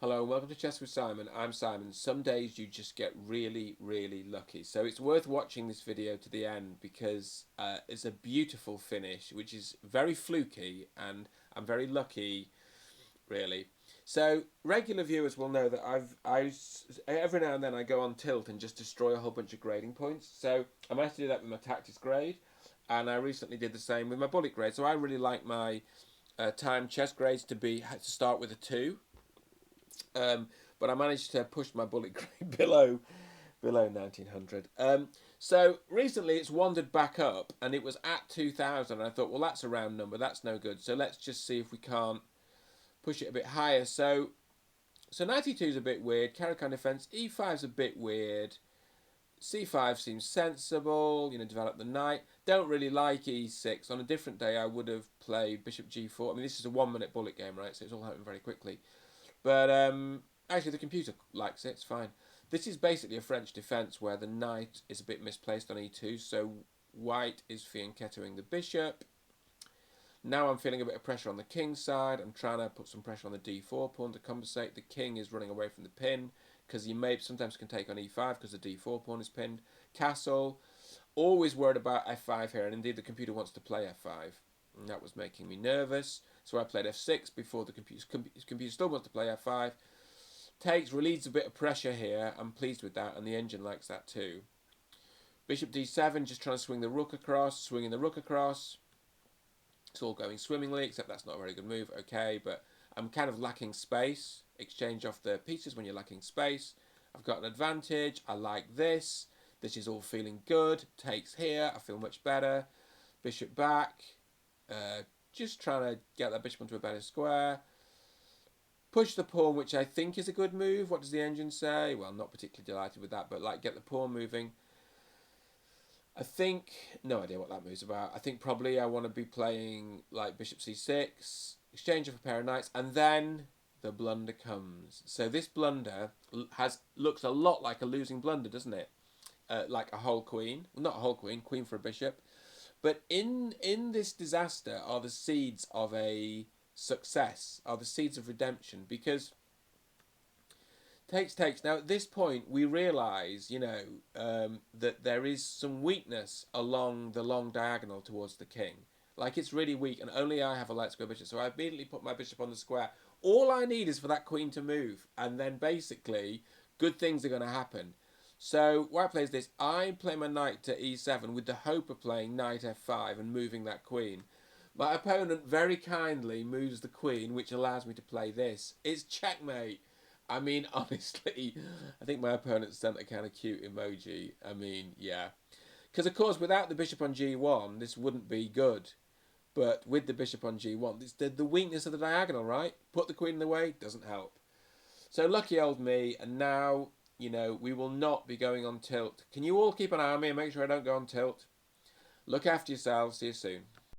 Hello and welcome to Chess with Simon. I'm Simon. Some days you just get really, really lucky. So it's worth watching this video to the end because it's a beautiful finish, which is very fluky, and I'm very lucky, really. So regular viewers will know that every now and then I go on tilt and just destroy a whole bunch of grading points. So I managed to do that with my tactics grade, and I recently did the same with my bullet grade. So I really like my time chess grades to start with a 2. Um, but I managed to push my bullet grade below 1900. So recently it's wandered back up and it was at 2000. And I thought, well, that's a round number. That's no good. So let's just see if we can't push it a bit higher. So 92 is a bit weird. Caro-Kann defense. E5 is a bit weird. C5 seems sensible. Develop the knight. Don't really like E6. On a different day, I would have played Bishop G4. I mean, this is a 1 minute bullet game, right? So it's all happening very quickly. But actually, the computer likes it. It's fine. This is basically a French defense where the knight is a bit misplaced on e2, so white is fianchettoing the bishop. Now I'm feeling a bit of pressure on the king's side. I'm trying to put some pressure on the d4 pawn to compensate. The king is running away from the pin because he may sometimes can take on e5 because the d4 pawn is pinned. Castle. Always worried about f5 here, and indeed the computer wants to play f5. And that was making me nervous. So I played f6 before the computer still wants to play f5. Takes, relieves a bit of pressure here. I'm pleased with that, and the engine likes that too. Bishop d7, just trying to swing the rook across, swinging the rook across. It's all going swimmingly, except that's not a very good move. Okay, but I'm kind of lacking space. Exchange off the pieces when you're lacking space. I've got an advantage. I like this. This is all feeling good. Takes here. I feel much better. Bishop back. Just trying to get that bishop onto a better square. Push the pawn, which I think is a good move. What does the engine say? Well, I'm not particularly delighted with that, but like get the pawn moving. I think, no idea what that move's about. I think probably I want to be playing like bishop c6, exchange of a pair of knights, and then the blunder comes. So this blunder looks a lot like a losing blunder, doesn't it? Like a whole queen. Well, not a whole queen, queen for a bishop. But in this disaster are the seeds of a success, are the seeds of redemption, because takes. Now at this point, we realise, that there is some weakness along the long diagonal towards the king. Like it's really weak, and only I have a light square bishop. So I immediately put my bishop on the square. All I need is for that queen to move, and then basically good things are going to happen. So white plays this. I play my knight to e7 with the hope of playing knight f5 and moving that queen. My opponent very kindly moves the queen, which allows me to play this. It's checkmate. I mean, honestly, I think my opponent sent a kind of cute emoji. I mean, yeah. Because, of course, without the bishop on g1, this wouldn't be good. But with the bishop on g1, it's the weakness of the diagonal, right? Put the queen in the way, doesn't help. So lucky old me, and now, we will not be going on tilt. Can you all keep an eye on me and make sure I don't go on tilt? Look after yourselves. See you soon.